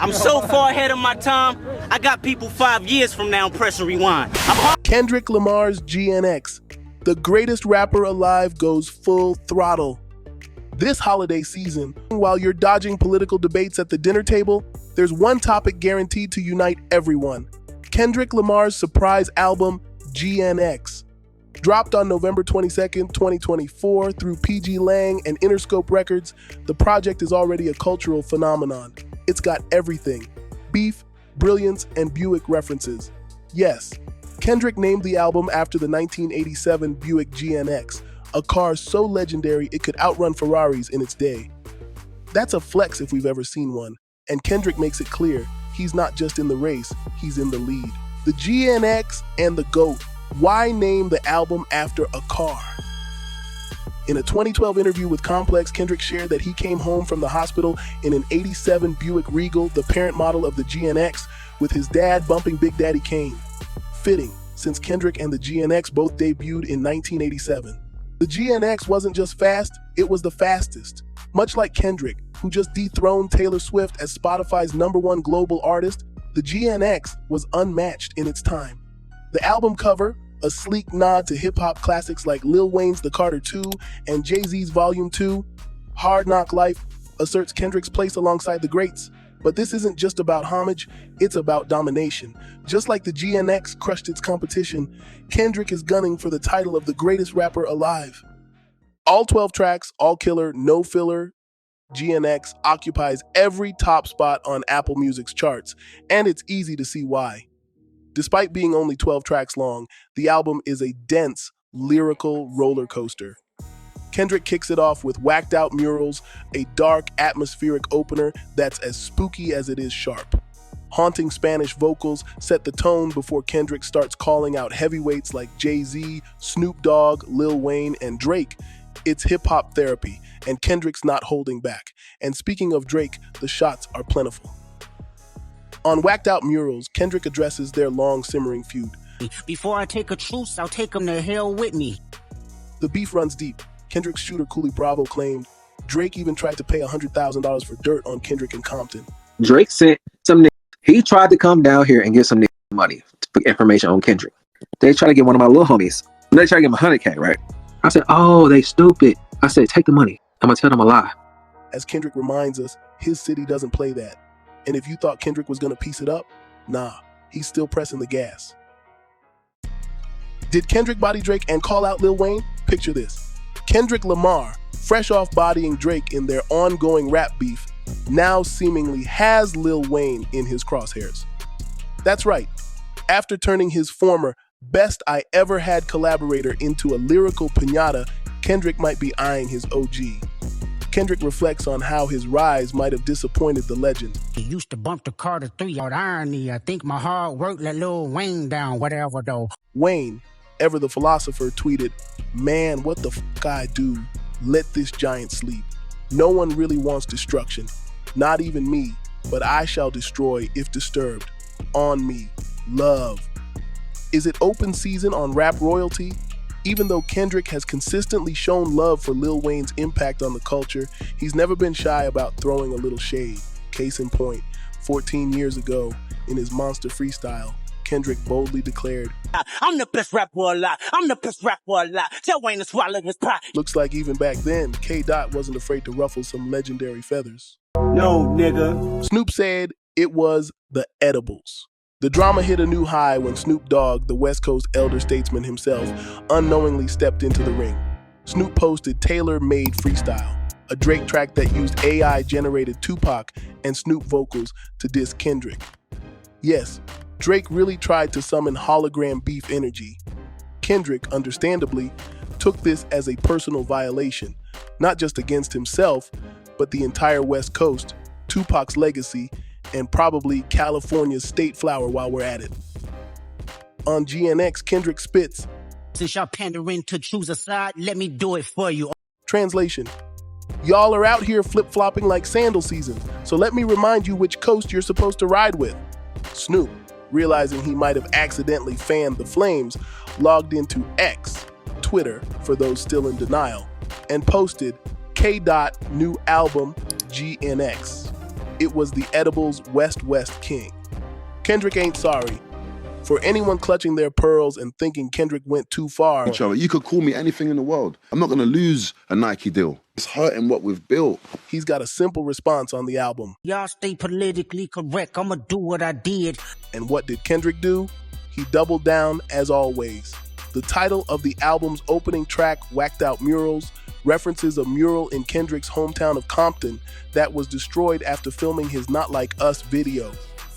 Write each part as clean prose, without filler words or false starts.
I'm so far ahead of my time, I got people 5 years from now pressing rewind. Kendrick Lamar's GNX, the greatest rapper alive, goes full throttle. This holiday season, while you're dodging political debates at the dinner table, there's one topic guaranteed to unite everyone. Kendrick Lamar's surprise album, GNX. Dropped on November 22nd, 2024 through PG Lang and Interscope Records, the project is already a cultural phenomenon. It's got everything: beef, brilliance, and Buick references. Yes, Kendrick named the album after the 1987 Buick GNX, a car so legendary it could outrun Ferraris in its day. That's a flex if we've ever seen one, and Kendrick makes it clear he's not just in the race, he's in the lead. The GNX and the GOAT. Why name the album after a car? In a 2012 interview with Complex, Kendrick shared that he came home from the hospital in an '87 Buick Regal, the parent model of the GNX, with his dad bumping Big Daddy Kane. Fitting, since Kendrick and the GNX both debuted in 1987. The GNX wasn't just fast, it was the fastest. Much like Kendrick, who just dethroned Taylor Swift as Spotify's #1 global artist, the GNX was unmatched in its time. The album cover, a sleek nod to hip-hop classics like Lil Wayne's The Carter 2 and Jay-Z's Volume 2, Hard Knock Life, asserts Kendrick's place alongside the greats. But this isn't just about homage, it's about domination. Just like the GNX crushed its competition, Kendrick is gunning for the title of the greatest rapper alive. All 12 tracks, all killer, no filler, GNX occupies every top spot on Apple Music's charts, and it's easy to see why. Despite being only 12 tracks long, the album is a dense, lyrical roller coaster. Kendrick kicks it off with Wacced Out Murals, a dark, atmospheric opener that's as spooky as it is sharp. Haunting Spanish vocals set the tone before Kendrick starts calling out heavyweights like Jay-Z, Snoop Dogg, Lil Wayne, and Drake. It's hip-hop therapy, and Kendrick's not holding back. And speaking of Drake, the shots are plentiful. On Wacced Out Murals, Kendrick addresses their long simmering feud. Before I take a truce, I'll take them to hell with me. The beef runs deep. Kendrick's shooter Cooley Bravo claimed Drake even tried to pay $100,000 for dirt on Kendrick in Compton. Drake sent some niggas. He tried to come down here and get some niggas money for information on Kendrick. They tried to get one of my little homies. They tried to give him $100K, right? I said, oh, they stupid. I said, take the money. I'm going to tell them a lie. As Kendrick reminds us, his city doesn't play that. And if you thought Kendrick was going to piece it up, nah, he's still pressing the gas. Did Kendrick body Drake and call out Lil Wayne? Picture this. Kendrick Lamar, fresh off bodying Drake in their ongoing rap beef, now seemingly has Lil Wayne in his crosshairs. That's right. After turning his former best I ever had collaborator into a lyrical piñata, Kendrick might be eyeing his OG. Kendrick reflects on how his rise might have disappointed the legend. He used to bump the Carter 3 out irony. I think my hard work let Lil Wayne down, whatever though. Wayne, ever the philosopher, tweeted, "Man, what the fuck I do? Let this giant sleep. No one really wants destruction. Not even me, but I shall destroy if disturbed. On me. Love." Is it open season on rap royalty? Even though Kendrick has consistently shown love for Lil Wayne's impact on the culture, he's never been shy about throwing a little shade. Case in point, 14 years ago, in his Monster freestyle, Kendrick boldly declared, I'm the best rapper alive. I'm the best rapper alive. Tell Wayne to swallow his pride. Looks like even back then, K-Dot wasn't afraid to ruffle some legendary feathers. No, nigga. Snoop said it was the edibles. The drama hit a new high when Snoop Dogg, the West Coast elder statesman himself, unknowingly stepped into the ring. Snoop posted Tailor-Made Freestyle, a Drake track that used AI-generated Tupac and Snoop vocals to diss Kendrick. Yes, Drake really tried to summon hologram beef energy. Kendrick, understandably, took this as a personal violation, not just against himself, but the entire West Coast, Tupac's legacy, and probably California's state flower while we're at it. On GNX, Kendrick spits, Since y'all pandering to choose a side, let me do it for you. Translation: y'all are out here flip-flopping like sandal season, so let me remind you which coast you're supposed to ride with. Snoop, realizing he might have accidentally fanned the flames, logged into X, Twitter for those still in denial, and posted K-Dot new album GNX. It was the edibles West King. Kendrick ain't sorry. For anyone clutching their pearls and thinking Kendrick went too far, You could call me anything in the world. I'm not gonna lose a Nike deal. It's hurting what we've built. he's got a simple response on the album. Y'all stay politically correct. I'ma do what I did. And what did Kendrick do? He doubled down as always. The title of the album's opening track, Wacced Out Murals, references a mural in Kendrick's hometown of Compton that was destroyed after filming his Not Like Us video.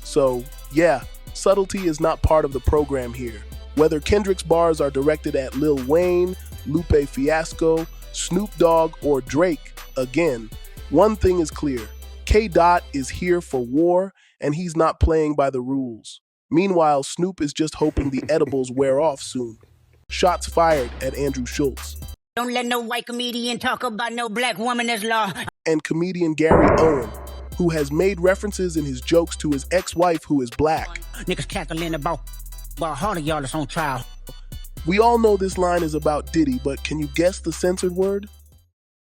So, yeah, subtlety is not part of the program here. Whether Kendrick's bars are directed at Lil Wayne, Lupe Fiasco, Snoop Dogg, or Drake, again, one thing is clear. K-Dot is here for war, and he's not playing by the rules. Meanwhile, Snoop is just hoping the edibles wear off soon. Shots fired at Andrew Schultz. Don't let no white comedian talk about no black woman as law. And comedian Gary Owen, who has made references in his jokes to his ex-wife who is black. Niggas cackling about all of y'all is on trial. We all know this line is about Diddy, but can you guess the censored word?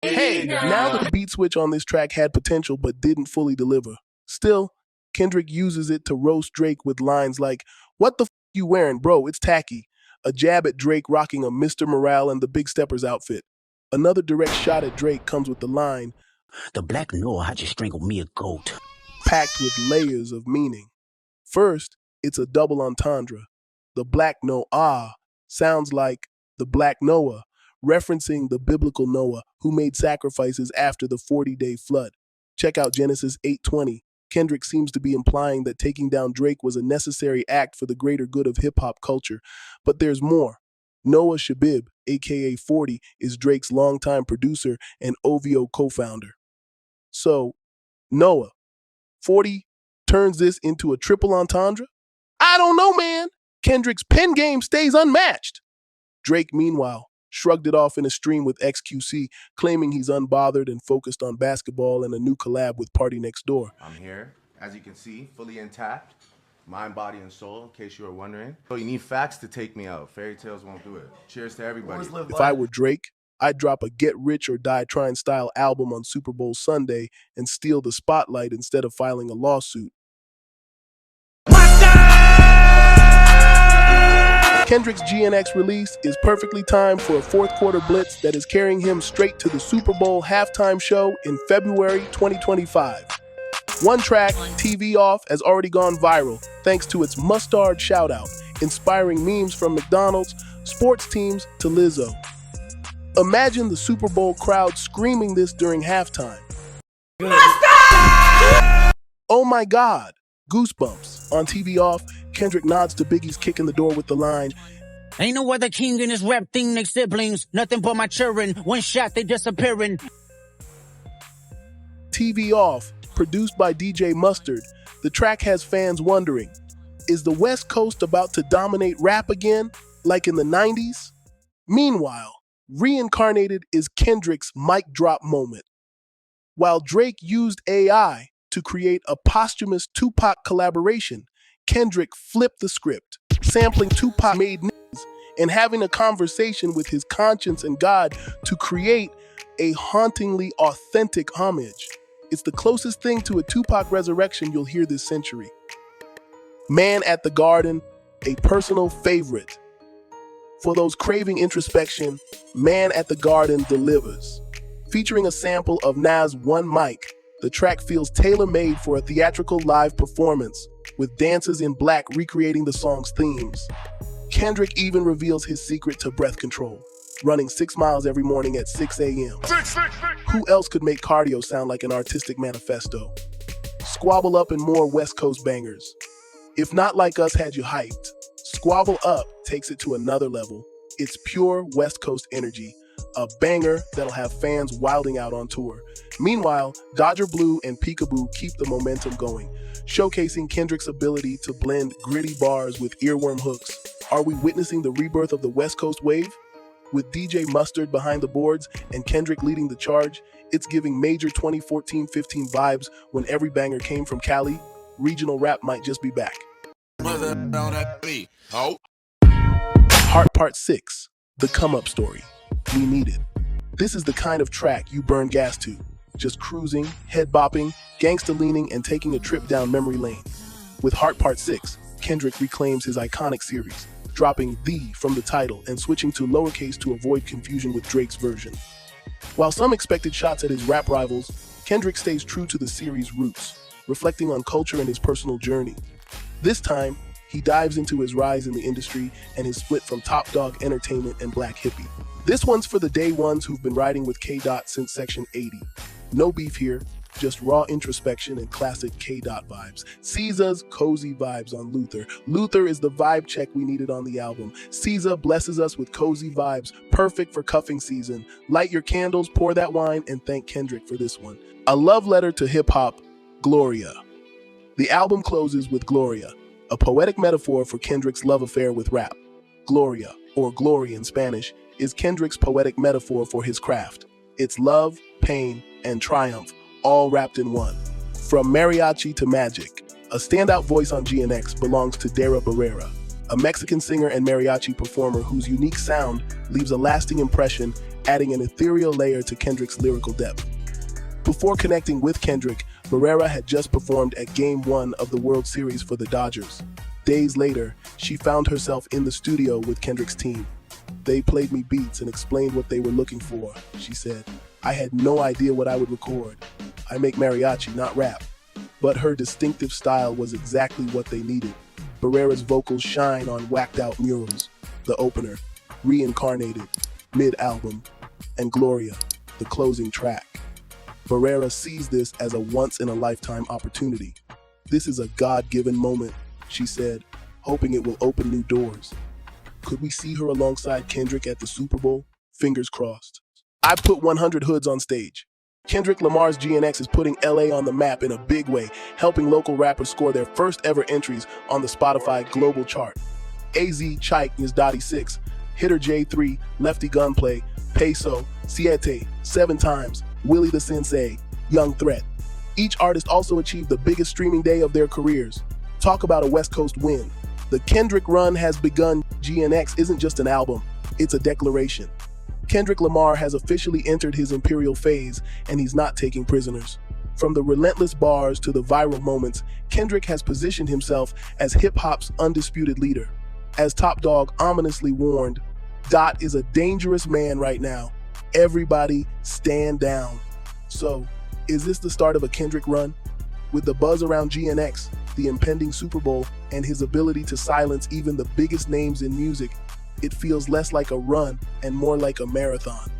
Hey, now the beat switch on this track had potential but didn't fully deliver. Still, Kendrick uses it to roast Drake with lines like, "What the f you wearing, bro? It's tacky." A jab at Drake rocking a Mr. Morale and the Big Steppers outfit. Another direct shot at Drake comes with the line, The black Noah had just strangled me a goat. packed with layers of meaning. First, it's a double entendre. The black Noah sounds like the black Noah, referencing the biblical Noah who made sacrifices after the 40-day flood. Check out Genesis 8:20. Kendrick seems to be implying that taking down Drake was a necessary act for the greater good of hip-hop culture. But there's more. Noah Shabib, aka 40, is Drake's longtime producer and OVO co-founder. So, Noah, 40 turns this into a triple entendre? I don't know, man. Kendrick's pen game stays unmatched. Drake, meanwhile, shrugged it off in a stream with XQC, claiming he's unbothered and focused on basketball and a new collab with Party Next Door. I'm here, as you can see, fully intact, mind, body, and soul, in case you were wondering. So you need facts to take me out. Fairy tales won't do it. Cheers to everybody. If I were Drake, I'd drop a Get Rich or Die Trying style album on Super Bowl Sunday and steal the spotlight instead of filing a lawsuit. Kendrick's GNX release is perfectly timed for a fourth quarter blitz that is carrying him straight to the Super Bowl halftime show in February 2025. One track, TV Off, has already gone viral thanks to its mustard shout-out, inspiring memes from McDonald's, sports teams to Lizzo. Imagine the Super Bowl crowd screaming this during halftime. Oh my God! Goosebumps. On TV Off, Kendrick nods to Biggie's kick in the door with the line, Ain't no other king in this rap thing, they siblings. Nothing but my children. One shot, they disappearing. TV Off, produced by DJ Mustard. The track has fans wondering, is the West Coast about to dominate rap again, like in the 90s? Meanwhile, Reincarnated is Kendrick's mic drop moment. While Drake used AI to create a posthumous Tupac collaboration, Kendrick flipped the script, sampling Tupac made niggas and having a conversation with his conscience and God to create a hauntingly authentic homage. It's the closest thing to a Tupac resurrection you'll hear this century. Man at the Garden, a personal favorite. For those craving introspection, Man at the Garden delivers. Featuring a sample of Nas' One Mic, the track feels tailor-made for a theatrical live performance, with dancers in black recreating the song's themes. Kendrick even reveals his secret to breath control, running 6 miles every morning at 6 a.m. Who else could make cardio sound like an artistic manifesto? Squabble Up and more West Coast bangers. If Not Like Us had you hyped, Squabble Up takes it to another level. It's pure West Coast energy, a banger that'll have fans wilding out on tour. Meanwhile, Dodger Blue and Peekaboo keep the momentum going, showcasing Kendrick's ability to blend gritty bars with earworm hooks. Are we witnessing the rebirth of the West Coast wave? With DJ Mustard behind the boards and Kendrick leading the charge, it's giving major 2014-15 vibes when every banger came from Cali. Regional rap might just be back. Heart Part 6, The Come Up Story. We Need It. This is the kind of track you burn gas to. just cruising, head bopping, gangsta leaning, and taking a trip down memory lane. With Heart Part 6, Kendrick reclaims his iconic series, dropping "the" from the title and switching to lowercase to avoid confusion with Drake's version. While some expected shots at his rap rivals, Kendrick stays true to the series' roots, reflecting on culture and his personal journey. This time, he dives into his rise in the industry and his split from Top Dog Entertainment and Black Hippie. This one's for the day ones who've been riding with K. Dot since Section 80. No beef here, just raw introspection and classic K. Dot vibes. SZA's cozy vibes on Luther. Luther is the vibe check we needed on the album. SZA blesses us with cozy vibes, perfect for cuffing season. Light your candles, pour that wine, and thank Kendrick for this one. A love letter to hip-hop, Gloria. The album closes with Gloria, a poetic metaphor for Kendrick's love affair with rap. Gloria, or glory in Spanish, is Kendrick's poetic metaphor for his craft. It's love, pain, and triumph, all wrapped in one. From mariachi to magic, a standout voice on GNX belongs to Dara Barrera, a Mexican singer and mariachi performer whose unique sound leaves a lasting impression, adding an ethereal layer to Kendrick's lyrical depth. Before connecting with Kendrick, Barrera had just performed at Game 1 of the World Series for the Dodgers. Days later, she found herself in the studio with Kendrick's team. They played me beats and explained what they were looking for, she said. I had no idea what I would record. I make mariachi, not rap. But her distinctive style was exactly what they needed. Barrera's vocals shine on Wacced Out Murals, the opener, Reincarnated, mid-album, and Gloria, the closing track. Barrera sees this as a once-in-a-lifetime opportunity. This is a God-given moment, she said, hoping it will open new doors. Could we see her alongside Kendrick at the Super Bowl? Fingers crossed. I put 100 hoods on stage. Kendrick Lamar's GNX is putting LA on the map in a big way, helping local rappers score their first ever entries on the Spotify Global Chart. AZ, Chike, Nizdati 6, Hitter J3, Lefty Gunplay, Peso, Siete, 7 Times, Willie the Sensei, Young Threat. Each artist also achieved the biggest streaming day of their careers. Talk about a West Coast win. The Kendrick run has begun. GNX isn't just an album, it's a declaration. Kendrick Lamar has officially entered his Imperial phase, and he's not taking prisoners. From the relentless bars to the viral moments, Kendrick has positioned himself as hip-hop's undisputed leader. As Top Dog ominously warned, Dot is a dangerous man right now. Everybody stand down. So, is this the start of a Kendrick run? With the buzz around GNX, the impending Super Bowl, and his ability to silence even the biggest names in music, it feels less like a run and more like a marathon.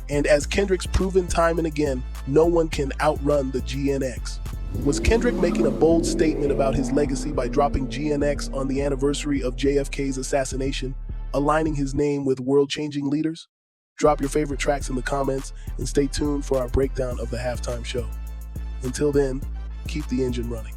And as Kendrick's proven time and again, no one can outrun the GNX. Was Kendrick making a bold statement about his legacy by dropping GNX on the anniversary of JFK's assassination, aligning his name with world-changing leaders? Drop your favorite tracks in the comments and stay tuned for our breakdown of the halftime show. Until then, keep the engine running.